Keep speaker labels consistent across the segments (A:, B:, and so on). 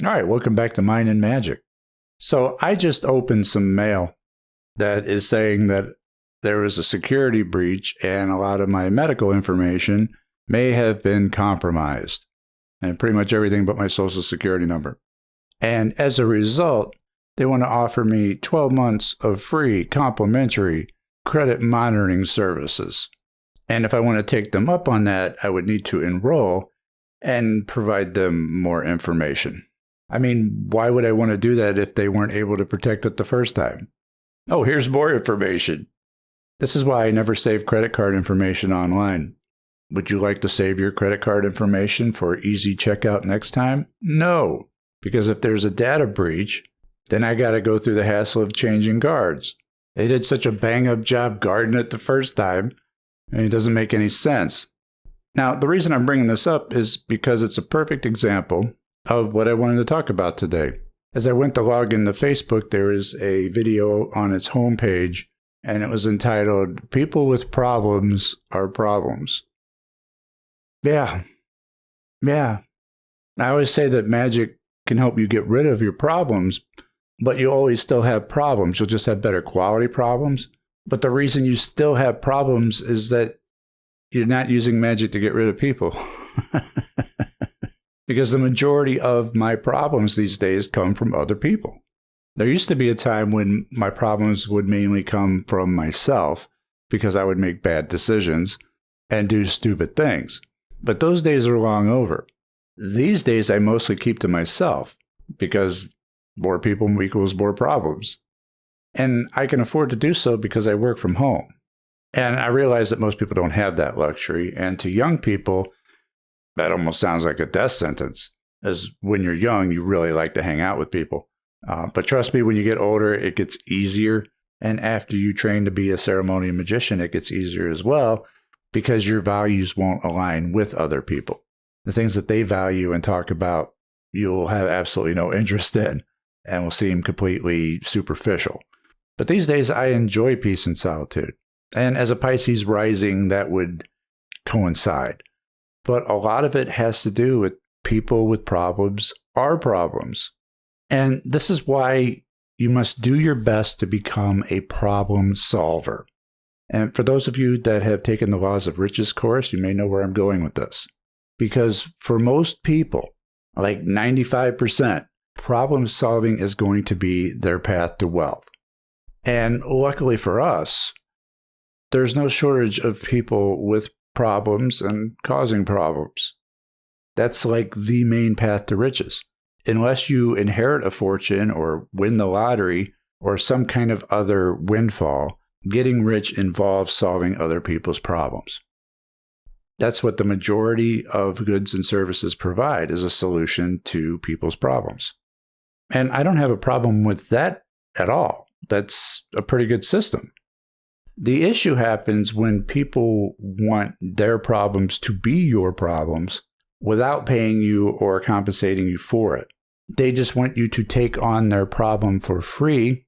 A: All right, welcome back to Mind and Magic. So I just opened some mail that is saying that there was a security breach and a lot of my medical information may have been compromised. And pretty much everything but my social security number. And as a result, they want to offer me 12 months of free complimentary credit monitoring services. And if I want to take them up on that, I would need to enroll and provide them more information. I mean, why would I want to do that if they weren't able to protect it the first time? Oh, here's more information. This is why I never save credit card information online. Would you like to save your credit card information for easy checkout next time? No, because if there's a data breach, then I got to go through the hassle of changing guards. They did such a bang-up job guarding it the first time, and it doesn't make any sense. Now, the reason I'm bringing this up is because it's a perfect example of what I wanted to talk about today. As I went to log into Facebook, there is a video on its homepage, and it was entitled, "People with Problems Are Problems." Yeah. I always say that magic can help you get rid of your problems, but you always still have problems. You'll just have better quality problems. But the reason you still have problems is that you're not using magic to get rid of people. Because the majority of my problems these days come from other people. There used to be a time when my problems would mainly come from myself because I would make bad decisions and do stupid things. But those days are long over. These days, I mostly keep to myself because more people equals more problems. And I can afford to do so because I work from home. And I realize that most people don't have that luxury. And to young people, that almost sounds like a death sentence. As when you're young, you really like to hang out with people. But trust me, when you get older, it gets easier. And after you train to be a ceremonial magician, it gets easier as well because your values won't align with other people. The things that they value and talk about, you'll have absolutely no interest in and will seem completely superficial. But these days, I enjoy peace and solitude. And as a Pisces rising, that would coincide. But a lot of it has to do with people with problems are problems. And this is why you must do your best to become a problem solver. And for those of you that have taken the Laws of Riches course, you may know where I'm going with this. Because for most people, like 95%, problem solving is going to be their path to wealth. And luckily for us, there's no shortage of people with problems and causing problems. That's like the main path to riches. Unless you inherit a fortune or win the lottery or some kind of other windfall, getting rich involves solving other people's problems. That's what the majority of goods and services provide, is a solution to people's problems. And I don't have a problem with that at all. That's a pretty good system. The issue happens when people want their problems to be your problems without paying you or compensating you for it. They just want you to take on their problem for free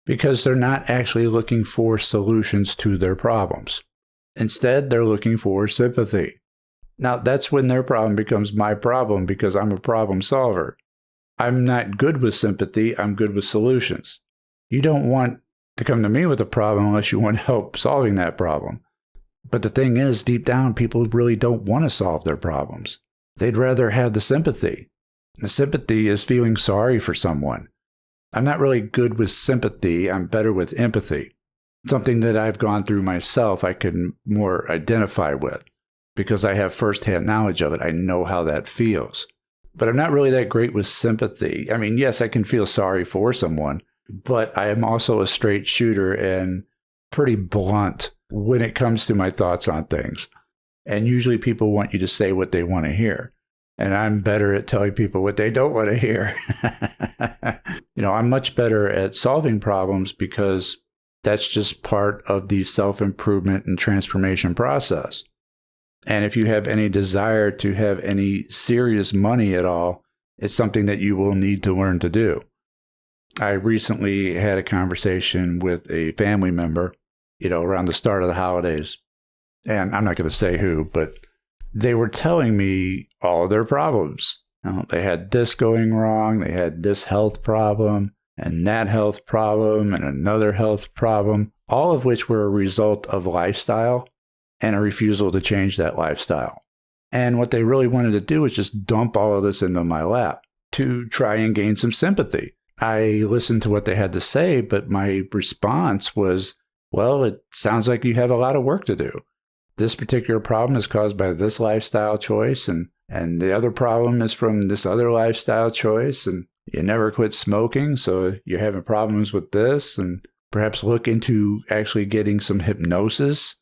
A: because they're not actually looking for solutions to their problems. Instead, they're looking for sympathy. Now, that's when their problem becomes my problem because I'm a problem solver. I'm not good with sympathy. I'm good with solutions. You don't want to come to me with a problem unless you want help solving that problem. But the thing is, deep down, people really don't want to solve their problems. They'd rather have the sympathy. The sympathy is feeling sorry for someone. I'm not really good with sympathy. I'm better with empathy. Something that I've gone through myself, I can more identify with because I have firsthand knowledge of it. I know how that feels. But I'm not really that great with sympathy. I mean, yes, I can feel sorry for someone, but I am also a straight shooter and pretty blunt when it comes to my thoughts on things. And usually people want you to say what they want to hear. And I'm better at telling people what they don't want to hear. I'm much better at solving problems because that's just part of the self-improvement and transformation process. And if you have any desire to have any serious money at all, it's something that you will need to learn to do. I recently had a conversation with a family member, around the start of the holidays. And I'm not going to say who, but they were telling me all of their problems. They had this going wrong, they had this health problem, and that health problem, and another health problem, all of which were a result of lifestyle and a refusal to change that lifestyle. And what they really wanted to do was just dump all of this into my lap to try and gain some sympathy. I listened to what they had to say, but my response was, well, it sounds like you have a lot of work to do. This particular problem is caused by this lifestyle choice, and the other problem is from this other lifestyle choice, and you never quit smoking, so you're having problems with this, and perhaps look into actually getting some hypnosis,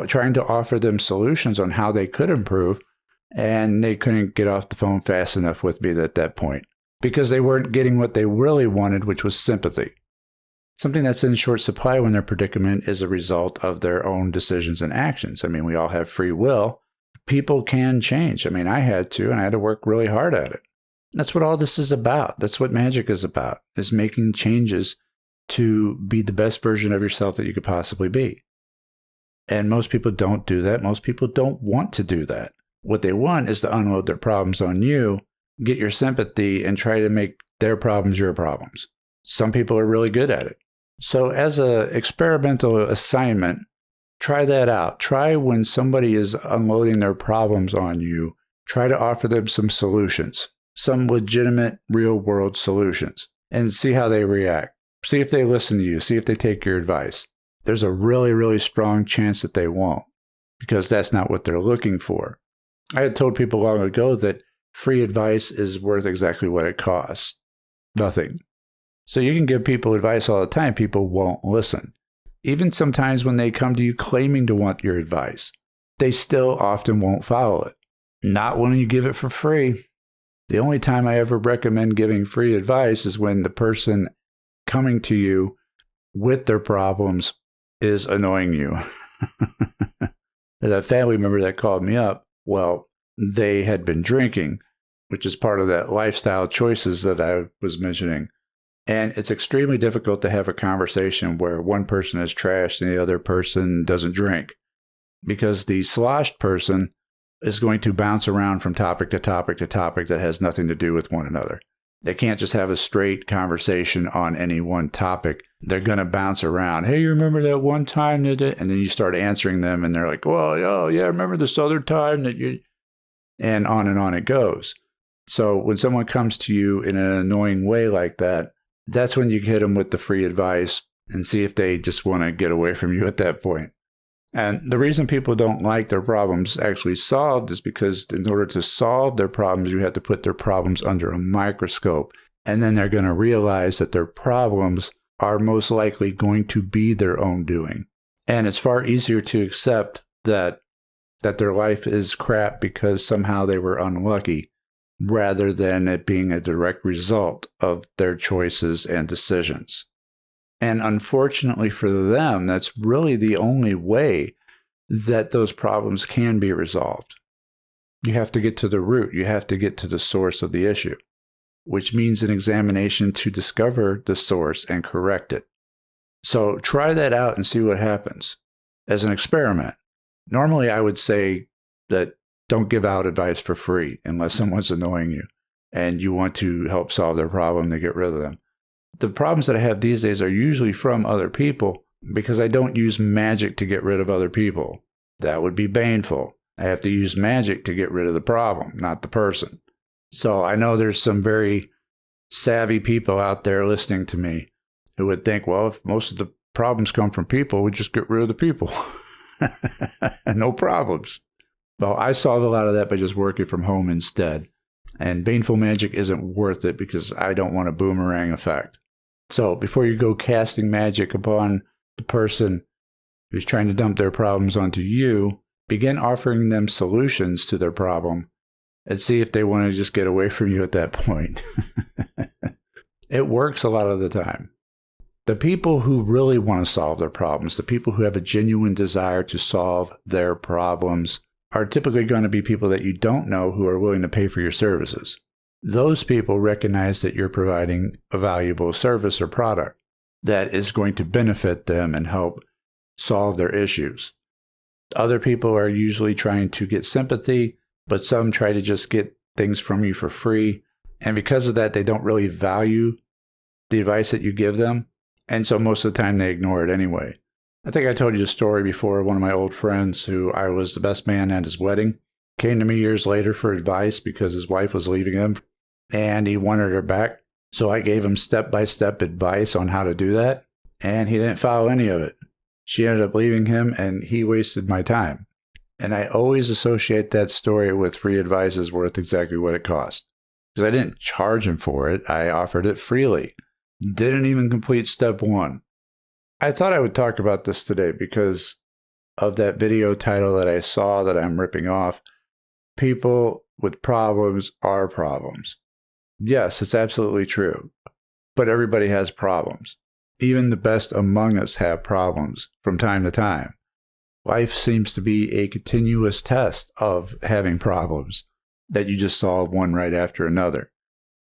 A: trying to offer them solutions on how they could improve, and they couldn't get off the phone fast enough with me at that point because they weren't getting what they really wanted, which was sympathy. Something that's in short supply when their predicament is a result of their own decisions and actions. I mean, we all have free will. People can change. I mean, I had to, and I had to work really hard at it. That's what all this is about. That's what magic is about, is making changes to be the best version of yourself that you could possibly be. And most people don't do that. Most people don't want to do that. What they want is to unload their problems on you, get your sympathy, and try to make their problems your problems. Some people are really good at it. So as an experimental assignment, try that out. Try when somebody is unloading their problems on you, try to offer them some solutions, some legitimate real-world solutions, and see how they react. See if they listen to you. See if they take your advice. There's a really, really strong chance that they won't, because that's not what they're looking for. I had told people long ago that free advice is worth exactly what it costs. Nothing. So you can give people advice all the time. People won't listen. Even sometimes when they come to you claiming to want your advice, they still often won't follow it. Not when you give it for free. The only time I ever recommend giving free advice is when the person coming to you with their problems is annoying you. That family member that called me up, well, they had been drinking, which is part of that lifestyle choices that I was mentioning. And it's extremely difficult to have a conversation where one person is trashed and the other person doesn't drink, because the sloshed person is going to bounce around from topic to topic to topic that has nothing to do with one another. They can't just have a straight conversation on any one topic. They're going to bounce around. Hey, you remember that one time that it? And then you start answering them and they're like, well, oh, yeah, remember this other time that you... And on it goes. So when someone comes to you in an annoying way like that, that's when you hit them with the free advice and see if they just want to get away from you at that point. And the reason people don't like their problems actually solved is because in order to solve their problems, you have to put their problems under a microscope. And then they're going to realize that their problems are most likely going to be their own doing. And it's far easier to accept that their life is crap because somehow they were unlucky, rather than it being a direct result of their choices and decisions. And unfortunately for them, that's really the only way that those problems can be resolved. You have to get to the root. You have to get to the source of the issue, which means an examination to discover the source and correct it. So try that out and see what happens as an experiment. Normally, I would say that don't give out advice for free unless someone's annoying you and you want to help solve their problem to get rid of them. The problems that I have these days are usually from other people because I don't use magic to get rid of other people. That would be baneful. I have to use magic to get rid of the problem, not the person. So I know there's some very savvy people out there listening to me who would think, well, if most of the problems come from people, we just get rid of the people. No problems. Well, I solve a lot of that by just working from home instead. And baneful magic isn't worth it because I don't want a boomerang effect. So before you go casting magic upon the person who's trying to dump their problems onto you, begin offering them solutions to their problem and see if they want to just get away from you at that point. It works a lot of the time. The people who really want to solve their problems, the people who have a genuine desire to solve their problems, are typically going to be people that you don't know who are willing to pay for your services. Those people recognize that you're providing a valuable service or product that is going to benefit them and help solve their issues. Other people are usually trying to get sympathy, but some try to just get things from you for free. And because of that, they don't really value the advice that you give them. And so most of the time they ignore it anyway. I think I told you the story before. One of my old friends, who I was the best man at his wedding, came to me years later for advice because his wife was leaving him and he wanted her back. So I gave him step-by-step advice on how to do that, and he didn't follow any of it. She ended up leaving him, and he wasted my time. And I always associate that story with free advice is worth exactly what it cost. Because I didn't charge him for it. I offered it freely. Didn't even complete step 1. I thought I would talk about this today because of that video title that I saw that I'm ripping off. People with problems are problems. Yes, it's absolutely true. But everybody has problems. Even the best among us have problems from time to time. Life seems to be a continuous test of having problems that you just solve one right after another.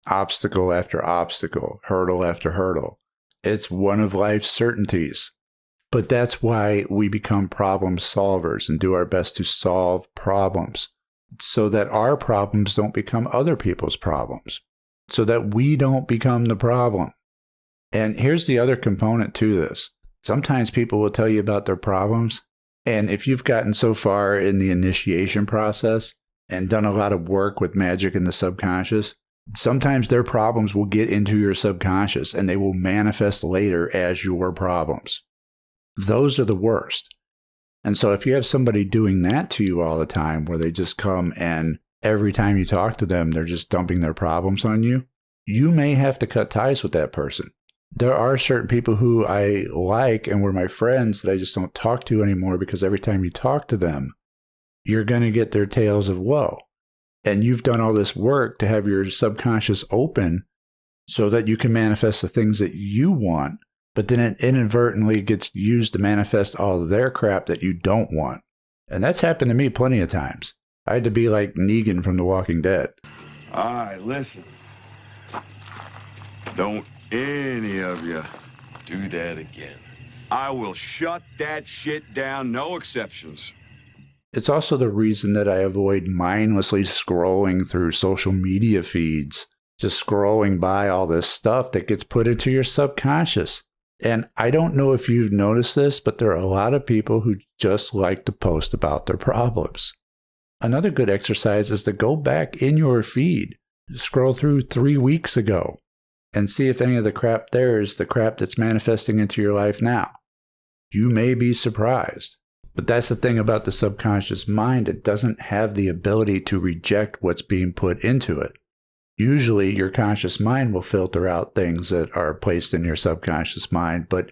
A: Obstacle after obstacle, hurdle after hurdle. It's one of life's certainties. But that's why we become problem solvers and do our best to solve problems so that our problems don't become other people's problems, so that we don't become the problem. And here's the other component to this. Sometimes people will tell you about their problems, and if you've gotten so far in the initiation process and done a lot of work with magic in the subconscious, sometimes their problems will get into your subconscious and they will manifest later as your problems. Those are the worst. And so if you have somebody doing that to you all the time, where they just come and every time you talk to them, they're just dumping their problems on you, you may have to cut ties with that person. There are certain people who I like and were my friends that I just don't talk to anymore because every time you talk to them, you're going to get their tales of woe. And you've done all this work to have your subconscious open so that you can manifest the things that you want, but then it inadvertently gets used to manifest all of their crap that you don't want. And that's happened to me plenty of times. I had to be like Negan from The Walking Dead.
B: All right, listen. Don't any of you do that again. I will shut that shit down, no exceptions.
A: It's also the reason that I avoid mindlessly scrolling through social media feeds, just scrolling by all this stuff that gets put into your subconscious. And I don't know if you've noticed this, but there are a lot of people who just like to post about their problems. Another good exercise is to go back in your feed, scroll through 3 weeks ago, and see if any of the crap there is the crap that's manifesting into your life now. You may be surprised. But that's the thing about the subconscious mind. It doesn't have the ability to reject what's being put into it. Usually your conscious mind will filter out things that are placed in your subconscious mind, but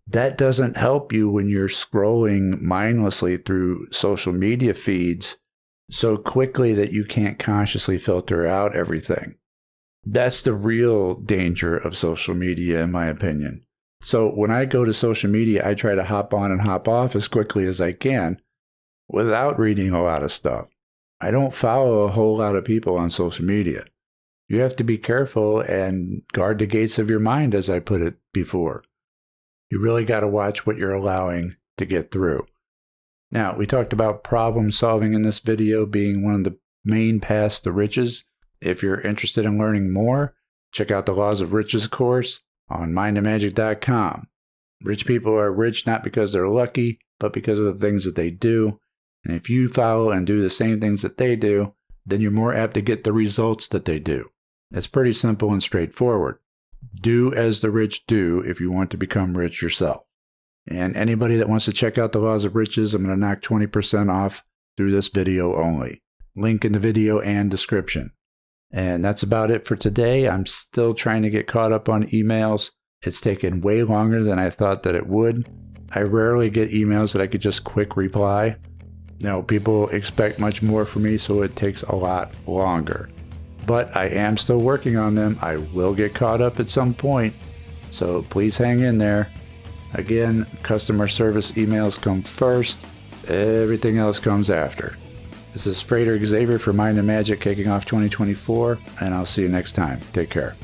A: that doesn't help you when you're scrolling mindlessly through social media feeds so quickly that you can't consciously filter out everything. That's the real danger of social media, in my opinion. So when I go to social media, I try to hop on and hop off as quickly as I can without reading a lot of stuff. I don't follow a whole lot of people on social media. You have to be careful and guard the gates of your mind, as I put it before. You really got to watch what you're allowing to get through. Now, we talked about problem solving in this video being one of the main paths to riches. If you're interested in learning more, check out the Laws of Riches course on mindandmagick.com. Rich people are rich not because they're lucky, but because of the things that they do. And if you follow and do the same things that they do, then you're more apt to get the results that they do. It's pretty simple and straightforward. Do as the rich do if you want to become rich yourself. And anybody that wants to check out the Laws of Riches, I'm going to knock 20% off through this video only. Link in the video and description. And that's about it for today. I'm still trying to get caught up on emails. It's taken way longer than I thought that it would. I rarely get emails that I could just quick reply. You know, people expect much more from me, so it takes a lot longer. But I am still working on them. I will get caught up at some point. So please hang in there. Again, customer service emails come first. Everything else comes after. This is Frater Xavier for Mind and Magick kicking off 2024, and I'll see you next time. Take care.